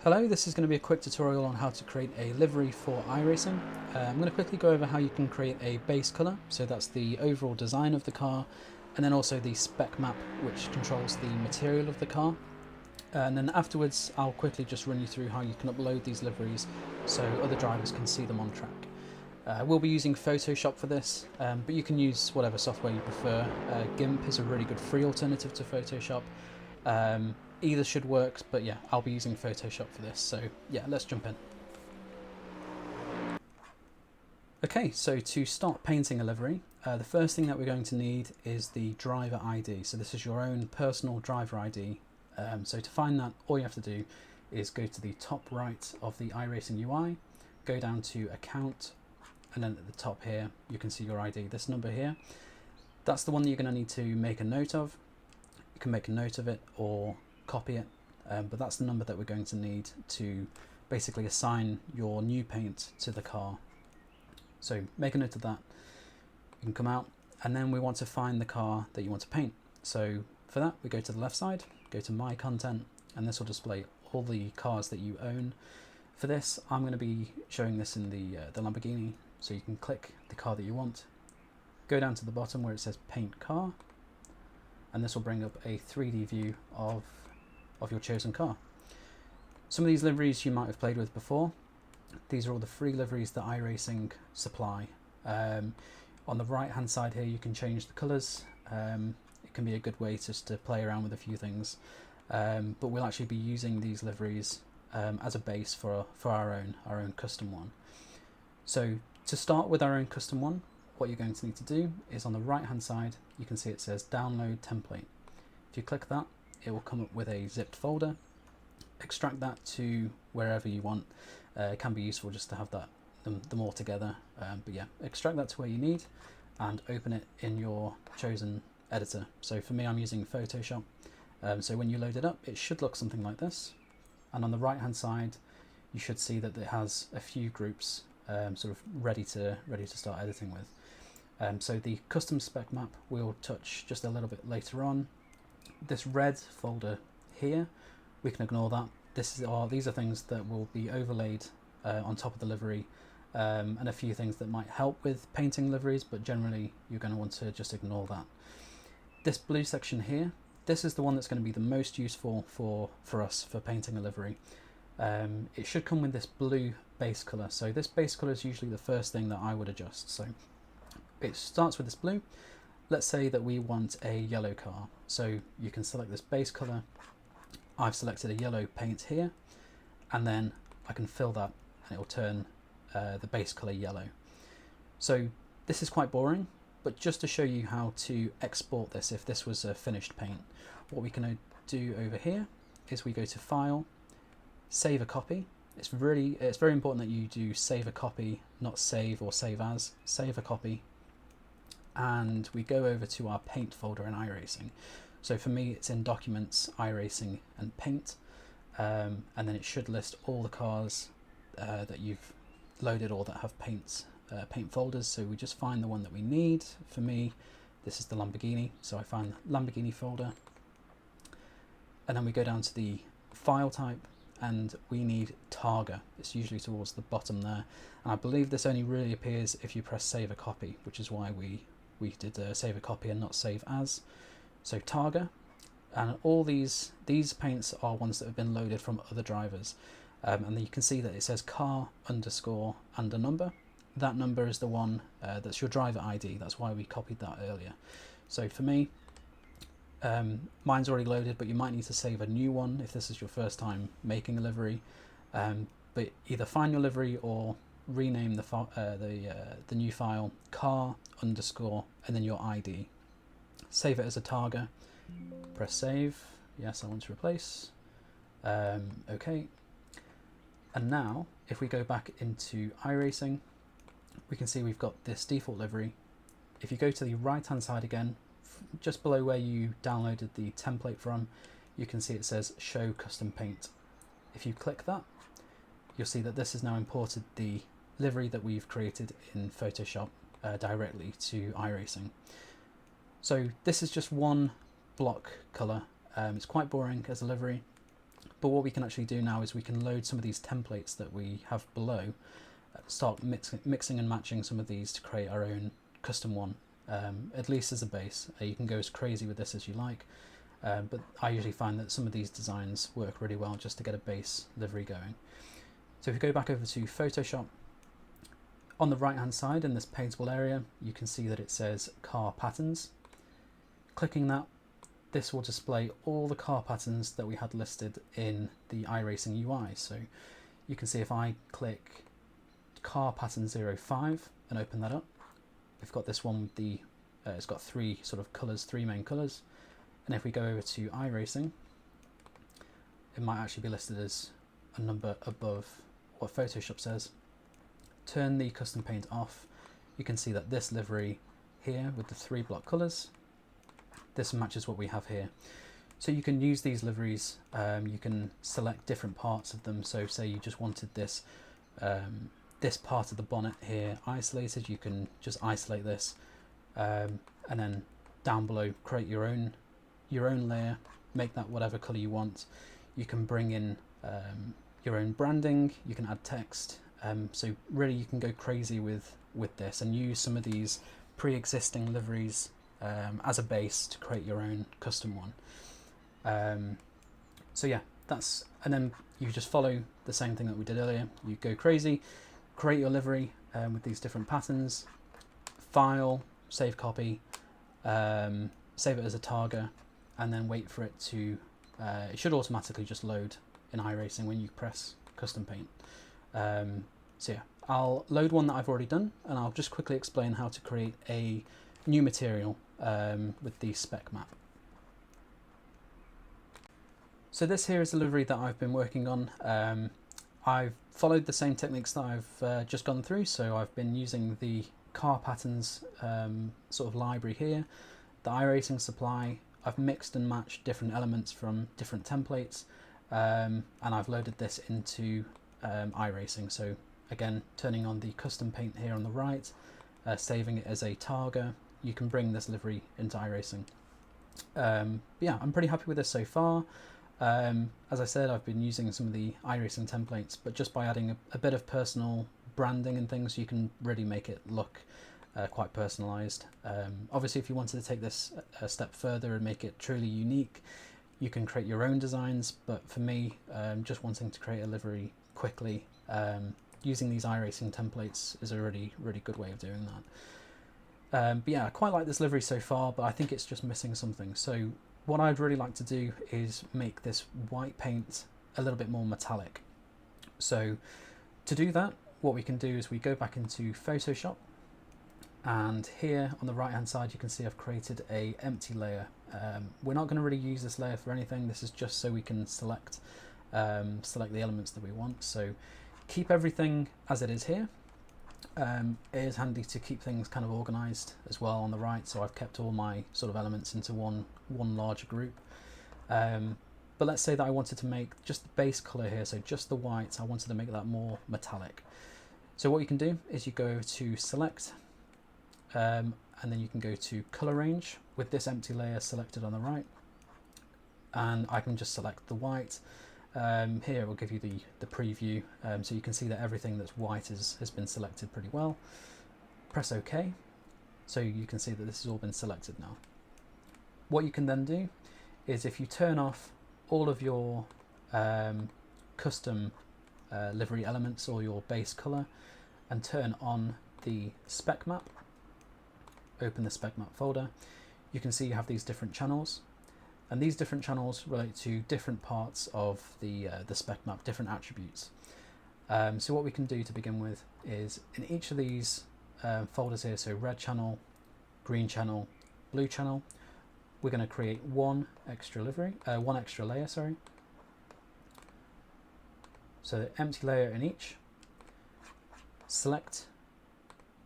Hello, this is going to be a quick tutorial on how to create a livery for iRacing. I'm going to quickly go over how you can create a base colour, so that's the overall design of the car, and then also the spec map which controls the material of the car. And then afterwards I'll quickly just run you through how you can upload these liveries so other drivers can see them on track. We'll be using Photoshop for this, but you can use whatever software you prefer. GIMP is a really good free alternative to Photoshop. Either should work, but yeah, I'll be using Photoshop for this, so yeah, let's jump in. Okay, so to start painting a livery, the first thing that we're going to need is the driver ID. So this is your own personal driver ID. So to find that, all you have to do is go to the top right of the iRacing UI, go down to account, and then at the top here you can see your ID, this number here. That's the one that you're going to need to make a note of. You can make a note of it or copy it, but that's the number that we're going to need to basically assign your new paint to the car. So make a note of that. You can come out, and then we want to find the car that you want to paint. So for that, we go to the left side, go to My Content, and this will display all the cars that you own. For this, I'm going to be showing this in the Lamborghini, so you can click the car that you want, go down to the bottom where it says Paint Car, and this will bring up a 3D view of your chosen car. Some of these liveries you might have played with before. These are all the free liveries that iRacing supply. On the right hand side here you can change the colours. It can be a good way just to play around with a few things, but we'll actually be using these liveries as a base for our own custom one. So to start with our own custom one, what you're going to need to do is on the right hand side you can see it says download template. If you click that, it will come up with a zipped folder. Extract that to wherever you want. It can be useful just to have them all together, but yeah, extract that to where you need and open it in your chosen editor. So for me, I'm using Photoshop. So when you load it up, it should look something like this, and on the right hand side you should see that it has a few groups sort of ready to start editing with. So the custom spec map we'll touch just a little bit later on. This red folder here, we can ignore that. These are things that will be overlaid on top of the livery, and a few things that might help with painting liveries, but generally you're going to want to just ignore that. This blue section here, this is the one that's going to be the most useful for us for painting a livery. It should come with this blue base colour, so this base colour is usually the first thing that I would adjust. So it starts with this blue. Let's say that we want a yellow car, so you can select this base colour. I've selected a yellow paint here, and then I can fill that and it will turn the base colour yellow. So this is quite boring, but just to show you how to export this if this was a finished paint, what we can do over here is we go to File, Save a Copy. It's very important that you do save a copy, not save or save as. Save a copy, and we go over to our paint folder in iRacing. So for me it's in Documents, iRacing and Paint, and then it should list all the cars that you've loaded or that have paint folders. So we just find the one that we need. For me this is the Lamborghini, so I find the Lamborghini folder, and then we go down to the file type and we need Targa. It's usually towards the bottom there, and I believe this only really appears if you press save a copy, which is why we did save a copy and not save as. So Targa, and all these paints are ones that have been loaded from other drivers, and then you can see that it says car underscore and a number. That number is the one that's your driver ID. That's why we copied that earlier. So for me, mine's already loaded, but you might need to save a new one if this is your first time making a livery. But either find your livery or rename the new file car underscore and then your ID. Save it as a Targa. Press save. Yes, I want to replace. Okay. And now, if we go back into iRacing, we can see we've got this default livery. If you go to the right hand side again, just below where you downloaded the template from, you can see it says show custom paint. If you click that, you'll see that this has now imported the livery that we've created in Photoshop directly to iRacing. So this is just one block colour. It's quite boring as a livery, But what we can actually do now is we can load some of these templates that we have below, start mixing and matching some of these to create our own custom one, at least as a base. You can go as crazy with this as you like, but I usually find that some of these designs work really well just to get a base livery going. So if we go back over to Photoshop, on the right hand side in this paintable area, you can see that it says car patterns. Clicking that, this will display all the car patterns that we had listed in the iRacing UI. So you can see if I click car pattern 05 and open that up, we've got this one with the, it's got three sort of colours, three main colours. And if we go over to iRacing, it might actually be listed as a number above what Photoshop says. Turn the custom paint off, you can see that this livery here with the 3 block colours, this matches what we have here. So you can use these liveries, you can select different parts of them. So say you just wanted this this part of the bonnet here isolated, you can just isolate this, and then down below create your own layer, make that whatever colour you want. You can bring in your own branding, you can add text. So really you can go crazy with this and use some of these pre-existing liveries as a base to create your own custom one. So yeah, and then you just follow the same thing that we did earlier. You go crazy, create your livery with these different patterns, file, save copy, save it as a target, and then wait for it to, it should automatically just load in iRacing when you press custom paint. So yeah, I'll load one that I've already done, and I'll just quickly explain how to create a new material with the spec map. So this here is the livery that I've been working on. I've followed the same techniques that I've just gone through. So I've been using the car patterns sort of library here, the iRacing supply. I've mixed and matched different elements from different templates, and I've loaded this into iRacing. So again, turning on the custom paint here on the right, saving it as a targa, you can bring this livery into iRacing. Yeah, I'm pretty happy with this so far. As I said, I've been using some of the iRacing templates, but just by adding a bit of personal branding and things, you can really make it look quite personalized. Obviously, if you wanted to take this a step further and make it truly unique, you can create your own designs. But for me, just wanting to create a livery quickly, using these iRacing templates is a really good way of doing that. But yeah, I quite like this livery so far, but I think it's just missing something. So what I'd really like to do is make this white paint a little bit more metallic. So to do that, what we can do is we go back into Photoshop, and here on the right hand side you can see I've created a empty layer. We're not going to really use this layer for anything. This is just so we can select the elements that we want. So keep everything as it is here. It is handy to keep things kind of organized as well on the right, so I've kept all my sort of elements into one larger group. But let's say that I wanted to make just the base color here, so just the white, I wanted to make that more metallic. So what you can do is you go to select, and then you can go to color range with this empty layer selected on the right, and I can just select the white. Here it will give you the preview, so you can see that everything that's white has been selected pretty well. Press OK, so you can see that this has all been selected now. What you can then do is if you turn off all of your custom livery elements or your base color and turn on the spec map, open the spec map folder, you can see you have these different channels. And these different channels relate to different parts of the spec map, different attributes. So what we can do to begin with is in each of these folders here, so red channel, green channel, blue channel, we're going to create one extra layer, sorry. So empty layer in each. Select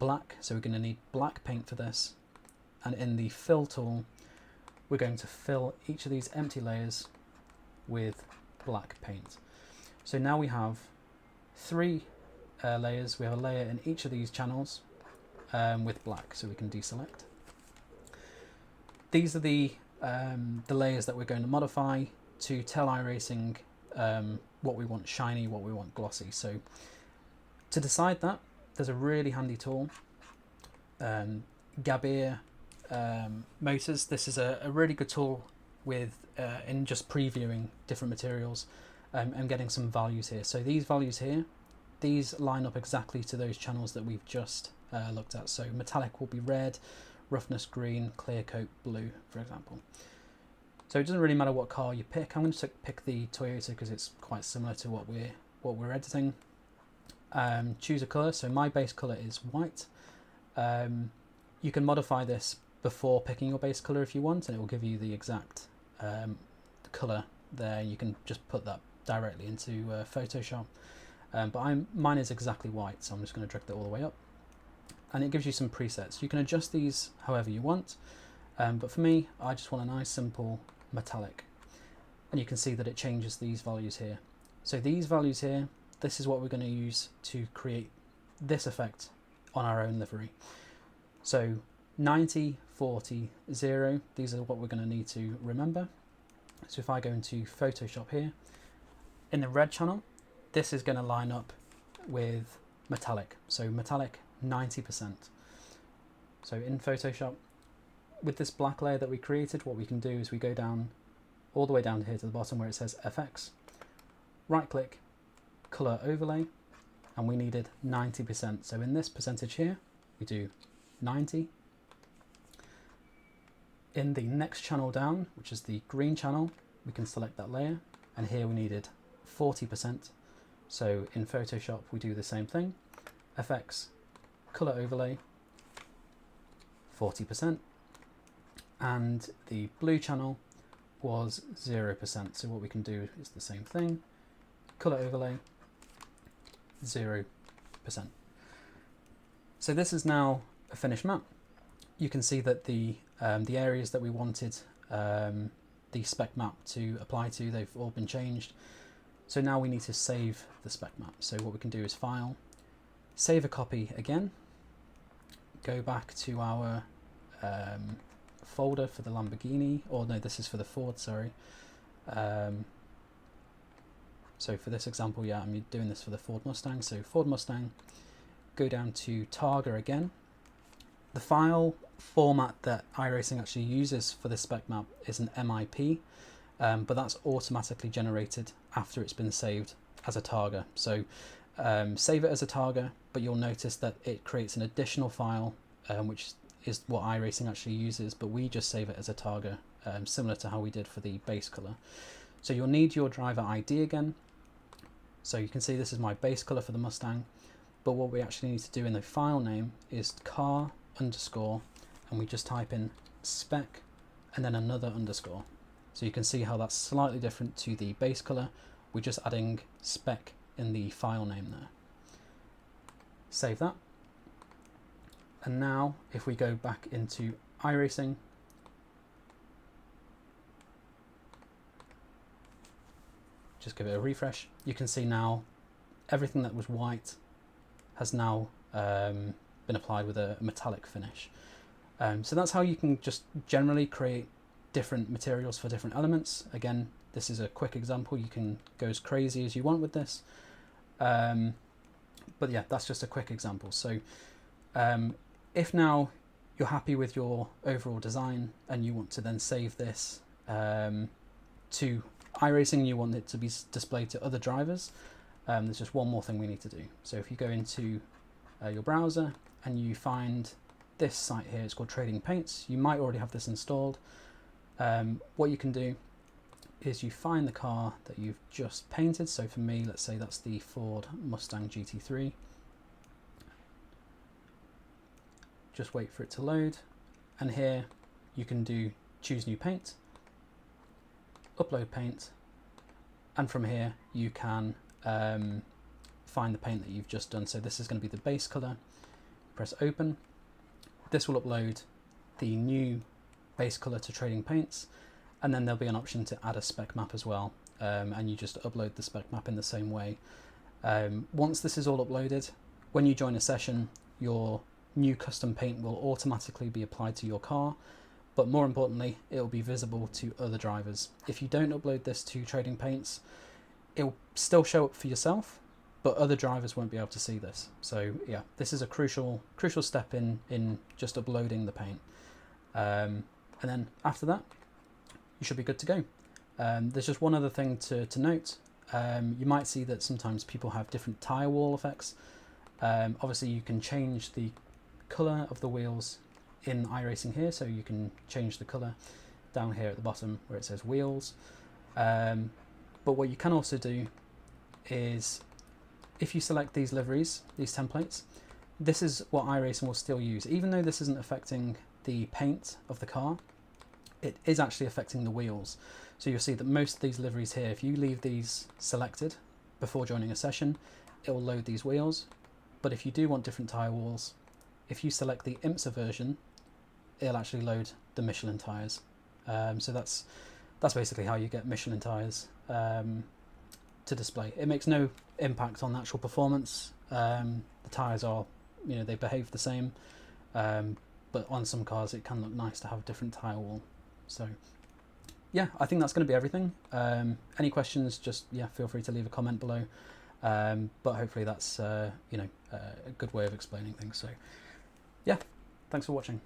black, so we're going to need black paint for this. And in the fill tool, we're going to fill each of these empty layers with black paint. So now we have 3 layers. We have a layer in each of these channels with black, so we can deselect. These are the layers that we're going to modify to tell iRacing what we want shiny, what we want glossy. So to decide that, there's a really handy tool, Gabir Motors. This is a really good tool with in just previewing different materials and getting some values here. So these values here, these line up exactly to those channels that we've just looked at. So metallic will be red, roughness green, clear coat blue, for example. So it doesn't really matter what car you pick. I'm going to pick the Toyota because it's quite similar to what we're editing. Choose a colour. So my base colour is white. You can modify this before picking your base colour if you want, and it will give you the exact colour there. You can just put that directly into Photoshop. But mine is exactly white, so I'm just going to drag that all the way up. And it gives you some presets. You can adjust these however you want, but for me, I just want a nice simple metallic. And you can see that it changes these values here. So these values here, this is what we're going to use to create this effect on our own livery. So 90, 40, 0, these are what we're going to need to remember. So if I go into Photoshop here, in the red channel, this is going to line up with metallic. So metallic 90%. So in Photoshop, with this black layer that we created, what we can do is we go down all the way down here to the bottom where it says FX, right click, color overlay, and we needed 90%. So in this percentage here, we do 90. In the next channel down, which is the green channel, we can select that layer, and here we needed 40%. So in Photoshop, we do the same thing, FX, color overlay, 40%. And the blue channel was 0%. So what we can do is the same thing, color overlay, 0%. So this is now a finished map. You can see that the areas that we wanted the spec map to apply to, they've all been changed. So now we need to save the spec map. So what we can do is File, save a copy again, go back to our folder for the Lamborghini, or no, this is for the Ford, sorry. So for this example, yeah, I'm doing this for the Ford Mustang. So Ford Mustang, go down to Targa again. The file format that iRacing actually uses for this spec map is an MIP, but that's automatically generated after it's been saved as a Targa. So save it as a Targa, but you'll notice that it creates an additional file, which is what iRacing actually uses, but we just save it as a Targa, similar to how we did for the base color. So you'll need your driver ID again. So you can see this is my base color for the Mustang, but what we actually need to do in the file name is car underscore, and we just type in spec and then another underscore. So you can see how that's slightly different to the base color. We're just adding spec in the file name there. Save that. And now if we go back into iRacing, just give it a refresh, you can see now everything that was white has now been applied with a metallic finish. So that's how you can just generally create different materials for different elements. Again, this is a quick example. You can go as crazy as you want with this. But yeah, that's just a quick example. So if now you're happy with your overall design and you want to then save this to iRacing, you want it to be displayed to other drivers, there's just one more thing we need to do. So if you go into your browser and you find this site here, it's called Trading Paints. You might already have this installed. What you can do is you find the car that you've just painted. So for me, let's say that's the Ford Mustang GT3. Just wait for it to load, and here you can do choose new paint, upload paint, and from here you can find the paint that you've just done. So this is going to be the base color. Press open. This will upload the new base color to Trading Paints, and then there'll be an option to add a spec map as well, and you just upload the spec map in the same way. Once this is all uploaded, when you join a session, your new custom paint will automatically be applied to your car, but more importantly, it will be visible to other drivers. If you don't upload this to Trading Paints, it'll still show up for yourself, but other drivers won't be able to see this. So yeah, this is a crucial step in just uploading the paint. And then after that, you should be good to go. There's just one other thing to note. You might see that sometimes people have different tyre wall effects. Obviously you can change the colour of the wheels in iRacing here, so you can change the colour down here at the bottom where it says wheels. But what you can also do is, if you select these liveries, these templates, this is what iRacing will still use. Even though this isn't affecting the paint of the car, it is actually affecting the wheels. So you'll see that most of these liveries here, if you leave these selected before joining a session, it will load these wheels. But if you do want different tyre walls, if you select the IMSA version, it'll actually load the Michelin tyres. So that's basically how you get Michelin tyres to display. It makes no impact on actual performance. The tyres are, they behave the same, but on some cars it can look nice to have a different tyre wall. So yeah, I think that's going to be everything. Any questions, just feel free to leave a comment below. But hopefully that's a good way of explaining things. So yeah, thanks for watching.